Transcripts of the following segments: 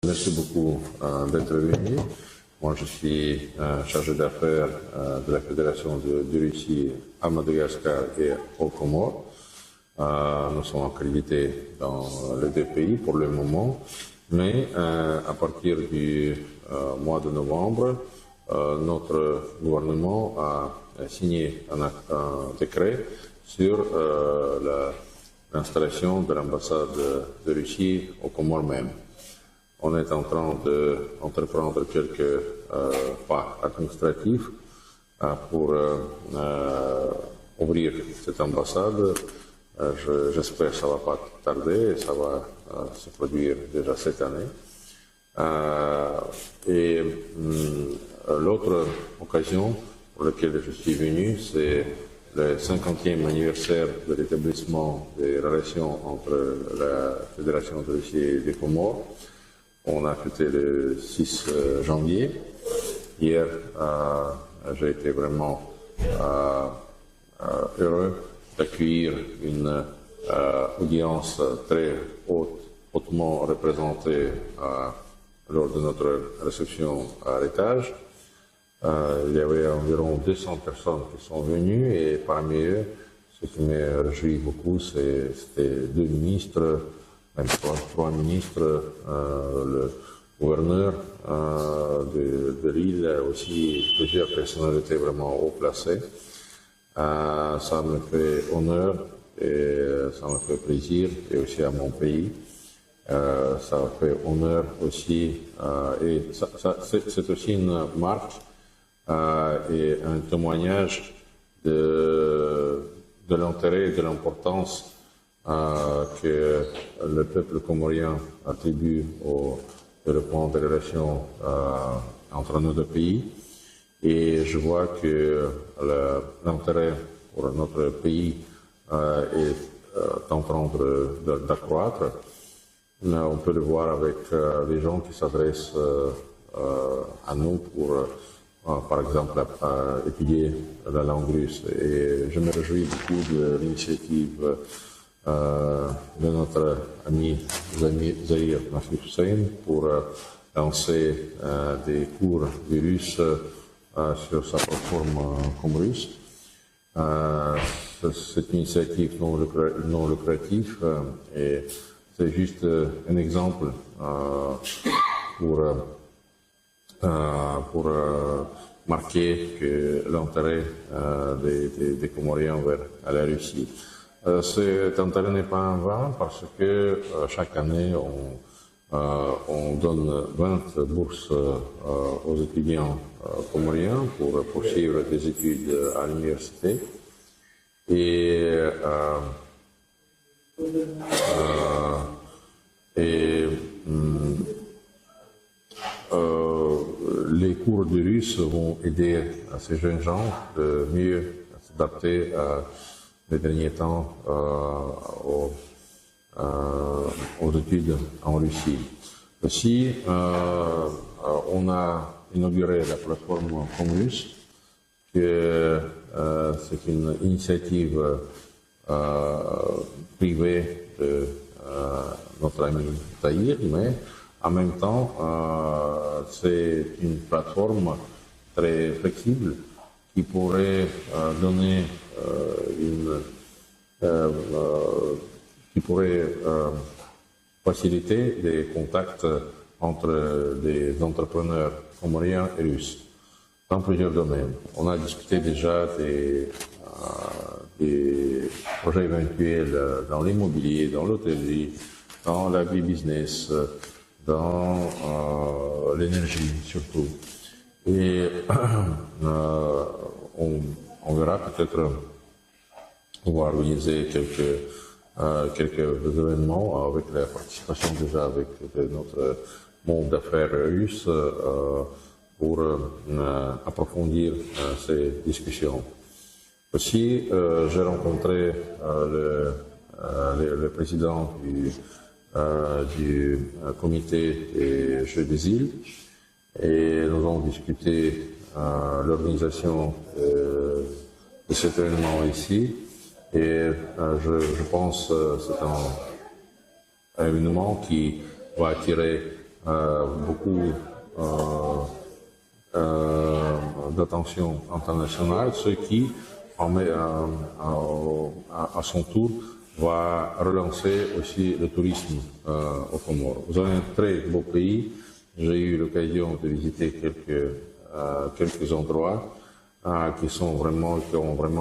Merci beaucoup d'être venu. Moi, je suis chargé d'affaires de la Fédération de Russie à Madagascar et aux Comores. Nous sommes accrédités dans les deux pays pour le moment, mais à partir du mois de novembre, notre gouvernement a signé un décret sur l'installation de l'ambassade de Russie aux Comores même. On est en train d'entreprendre quelques pas administratifs pour ouvrir cette ambassade. J'espère que ça ne va pas tarder et ça va se produire déjà cette année. L'autre occasion pour laquelle je suis venu, c'est le 50e anniversaire de l'établissement des relations entre la Fédération de Russie et des Comores. On a fêté le 6 janvier. Hier, j'ai été vraiment heureux d'accueillir une audience très hautement représentée lors de notre réception à l'étage. Il y avait environ 200 personnes qui sont venues et parmi eux, ce qui me réjouit beaucoup, c'était deux ministres, même trois ministres, le gouverneur de l'île, aussi plusieurs personnalités vraiment haut placées. Ça me fait honneur et ça me fait plaisir, et aussi à mon pays. Ça me fait honneur aussi, et c'est aussi une marque et un témoignage de l'intérêt et de l'importance que le peuple comorien attribue au développement des relations entre nos deux pays. Et je vois que l'intérêt pour notre pays est en train d'accroître. On peut le voir avec les gens qui s'adressent à nous pour, par exemple, étudier la langue russe. Et je me réjouis beaucoup de l'initiative de notre ami Zahir Nafis Hussein pour lancer des cours de russe sur sa plateforme Comrusse. Cette initiative non lucrative et c'est juste un exemple pour marquer que l'intérêt des Comoriens vers la Russie. Cet intérêt n'est pas en vain parce que chaque année on donne 20 bourses aux étudiants comoriens pour poursuivre des études à l'université. Les cours de russe vont aider à ces jeunes gens de mieux s'adapter les derniers temps aux études en Russie. Aussi, on a inauguré la plateforme Comrusse, que c'est une initiative privée de notre ami Zahir, mais en même temps, c'est une plateforme très flexible qui pourrait donner qui pourrait faciliter des contacts entre des entrepreneurs comoriens et russes dans plusieurs domaines. On a discuté déjà des projets éventuels dans l'immobilier, dans l'hôtellerie, dans l'agribusiness, dans l'énergie surtout. Et on verra peut-être, on va organiser quelques événements avec la participation déjà avec notre monde d'affaires russe pour approfondir ces discussions. Aussi, j'ai rencontré le président du comité des Jeux des îles et nous avons discuté l'organisation de cet événement ici. Et je pense que c'est un événement qui va attirer beaucoup d'attention internationale, ce qui, à son tour, va relancer aussi le tourisme aux Comores. Vous avez un très beau pays. J'ai eu l'occasion de visiter quelques endroits qui ont vraiment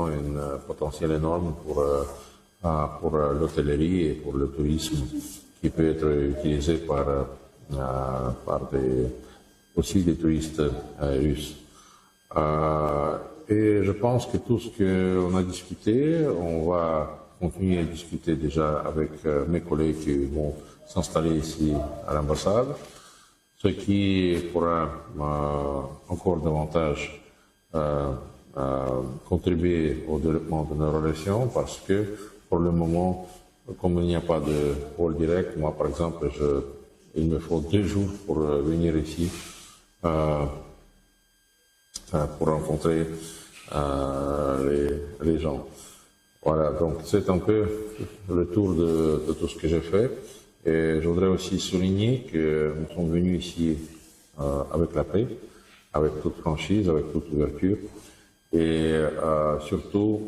un potentiel énorme pour l'hôtellerie et pour le tourisme, qui peut être utilisé par aussi des touristes russes. Et je pense que tout ce qu'on a discuté, on va continuer à discuter déjà avec mes collègues qui vont s'installer ici à l'ambassade, ce qui pourra encore davantage contribuer au développement de nos relations, parce que pour le moment, comme il n'y a pas de vol direct, moi par exemple, il me faut 2 jours pour venir ici pour rencontrer les gens. Voilà, donc c'est un peu le tour de tout ce que j'ai fait. Et je voudrais aussi souligner que nous sommes venus ici avec la paix, avec toute franchise, avec toute ouverture. Et surtout,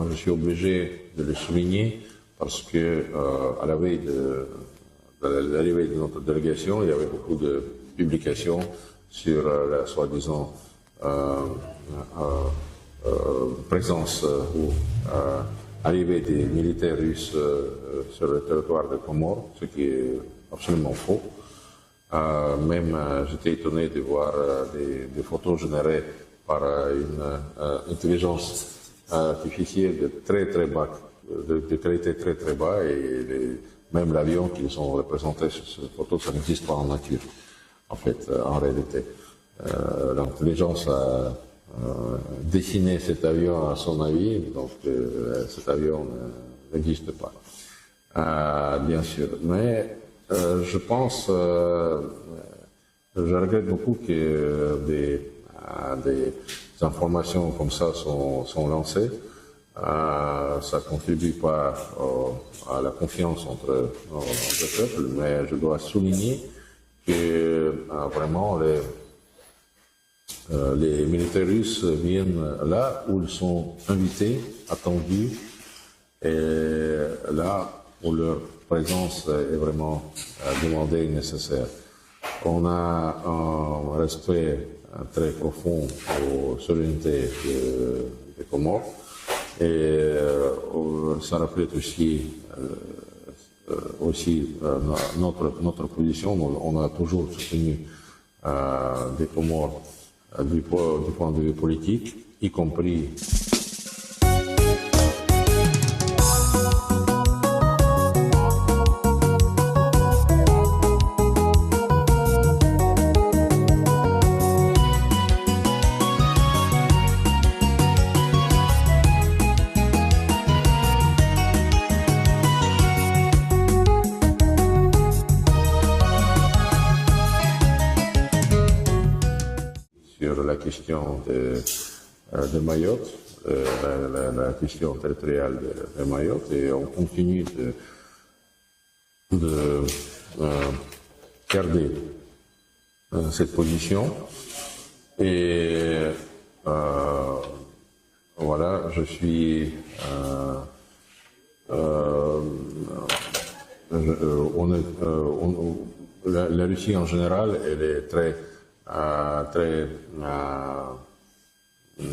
je suis obligé de le souligner parce que à la veille de l'arrivée de notre délégation, il y avait beaucoup de publications sur la soi-disant présence ou arrivée des militaires russes sur le territoire de Comores, ce qui est absolument faux. Même j'étais étonné de voir des photos générées par une intelligence artificielle de très très bas, de qualité très très bas, et même l'avion qui sont représentés sur cette photo, ça n'existe pas en nature, en fait, en réalité. L'intelligence a dessiné cet avion à son avis, donc cet avion n'existe pas, bien sûr. Mais je pense, je regrette beaucoup que des informations comme ça sont lancées. Ça contribue pas à la confiance entre deux peuples, mais je dois souligner que vraiment les militaires russes viennent là où ils sont invités, attendus, et là où leur présence est vraiment demandée et nécessaire. On a un respect très profond aux souverainetés des Comores, et ça reflète aussi notre position. On a toujours soutenu des Comores du point de vue politique, y compris sur la question de Mayotte, la question territoriale de Mayotte, et on continue de garder cette position. Et voilà, je suis la Russie en général, elle est très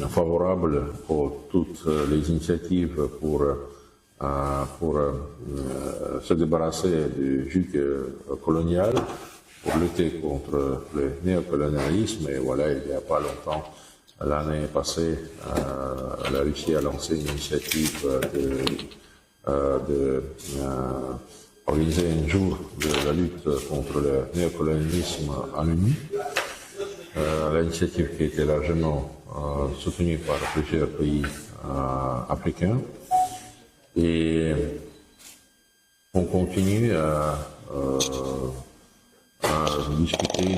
favorable pour toutes les initiatives pour se débarrasser du joug colonial, pour lutter contre le néocolonialisme. Et voilà, il n'y a pas longtemps, l'année passée, la Russie a lancé une initiative organiser un jour de la lutte contre le néocolonialisme à l'ONU. L'initiative qui a été largement soutenue par plusieurs pays africains. Et on continue à discuter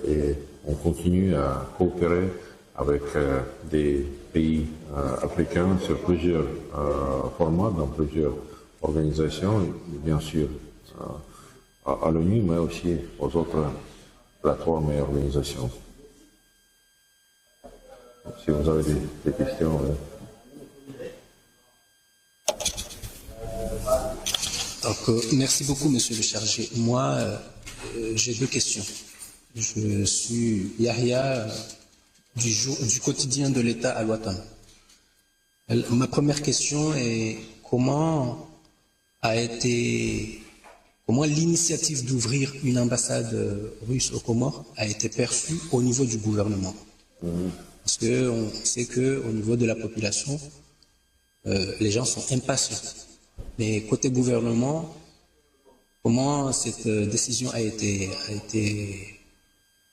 et on continue à coopérer avec des pays africains sur plusieurs formats, dans plusieurs organisations. Bien sûr, à l'ONU, mais aussi aux autres plateformes et organisations. Si vous avez des questions. Donc, merci beaucoup, monsieur le chargé. Moi, j'ai deux questions. Je suis Yahya du quotidien de l'État à Ouattara. Ma première question est comment l'initiative d'ouvrir une ambassade russe aux Comores a été perçue au niveau du gouvernement. Parce qu'on sait qu'au niveau de la population, les gens sont impatients. Mais côté gouvernement, comment cette décision a été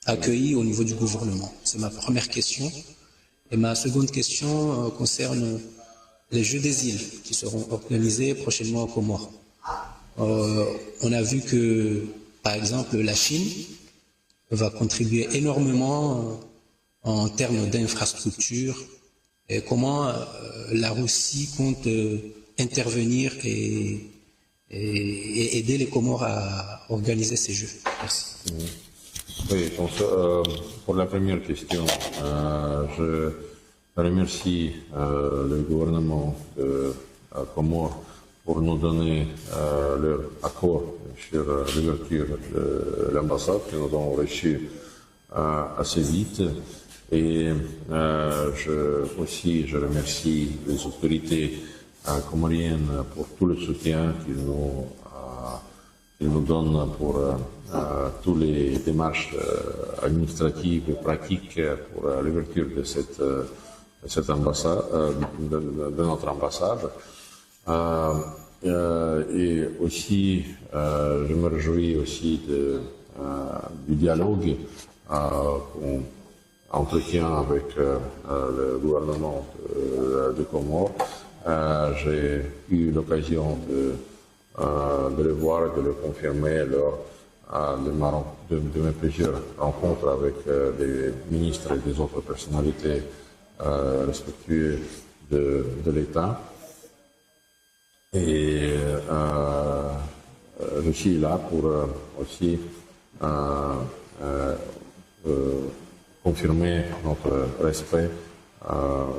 accueillie au niveau du gouvernement? C'est ma première question. Et ma seconde question concerne les Jeux des îles qui seront organisés prochainement aux Comores. On a vu que, par exemple, la Chine va contribuer énormément en termes d'infrastructures. Et comment la Russie compte intervenir et aider les Comores à organiser ces Jeux? Merci. Oui, pour la première question, je remercie le gouvernement de Comores pour nous donner leur accord sur l'ouverture de l'ambassade que nous avons reçu assez vite. Et je remercie les autorités comoriennes pour tout le soutien qu'ils nous donnent pour toutes les démarches administratives et pratiques pour l'ouverture de cette ambassade, de notre ambassade. Et aussi, je me réjouis aussi du dialogue qu'on entretient avec le gouvernement de Comores. J'ai eu l'occasion de le voir et de le confirmer lors de mes plusieurs rencontres avec des ministres et des autres personnalités respectueuses de l'État. Et je suis là pour aussi confirmer notre respect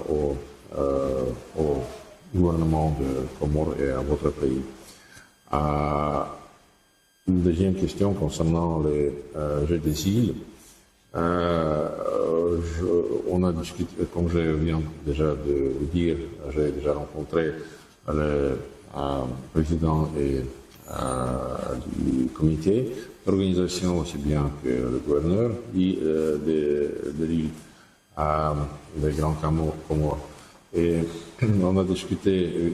au gouvernement de Comores et à votre pays. Une deuxième question concernant les Jeux des îles. On a discuté, comme je viens déjà de le dire, j'ai déjà rencontré le président du comité d'organisation, aussi bien que le gouverneur de l'île des Grands Comores. Et on a discuté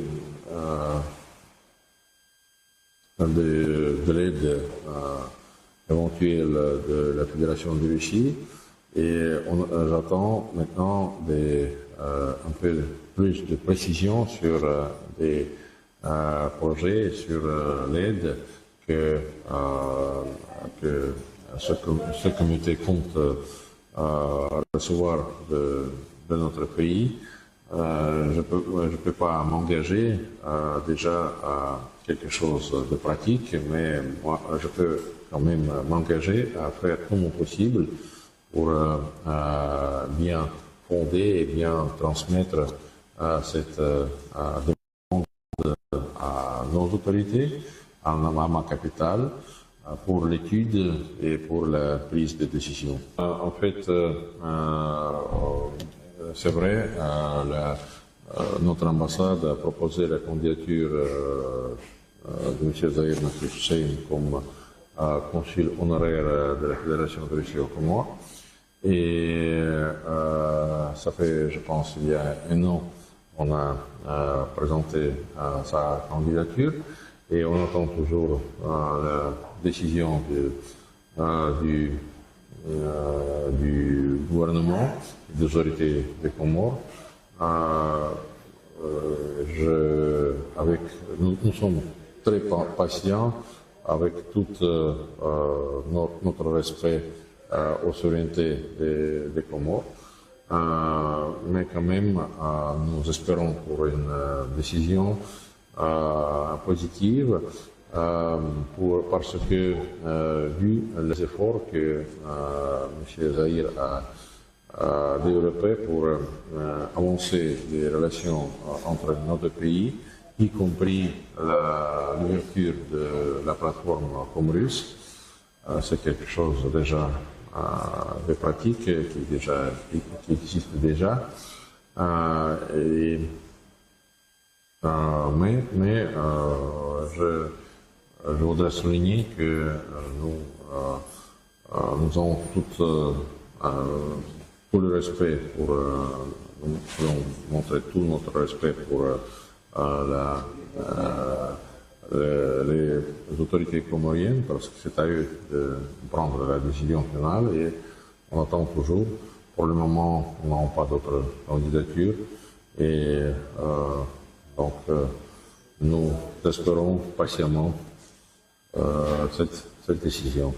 de l'aide éventuelle de la Fédération de Russie, et j'attends maintenant un peu plus de précision sur des projets, sur l'aide que ce comité compte recevoir de notre pays. Je peux pas m'engager déjà à quelque chose de pratique, mais moi, je peux quand même m'engager à faire tout mon possible pour bien fonder et bien transmettre cette demande à nos autorités, à ma capitale, pour l'étude et pour la prise de décision. En fait, c'est vrai, notre ambassade a proposé la candidature de M. Zahir Nafis Hussein comme consul honoraire de la Fédération de Russie aux Comores. Et ça fait, je pense, il y a un an, on a présenté sa candidature et on attend toujours la décision du gouvernement, des autorités des Comores. Nous sommes très patients avec tout notre respect aux souverainetés des Comores, mais quand même nous espérons pour une décision positive parce que, vu les efforts que M. Zahir a développés pour avancer les relations entre nos deux pays, y compris l'ouverture de la plateforme Comrusse, c'est quelque chose déjà de pratique qui existe déjà. Mais je voudrais souligner que nous avons tout le respect nous voulons montrer tout notre respect pour les autorités comoriennes parce que c'est à eux de prendre la décision finale et on attend toujours. Pour le moment, nous n'avons pas d'autres candidatures et donc nous espérons patiemment cette décision.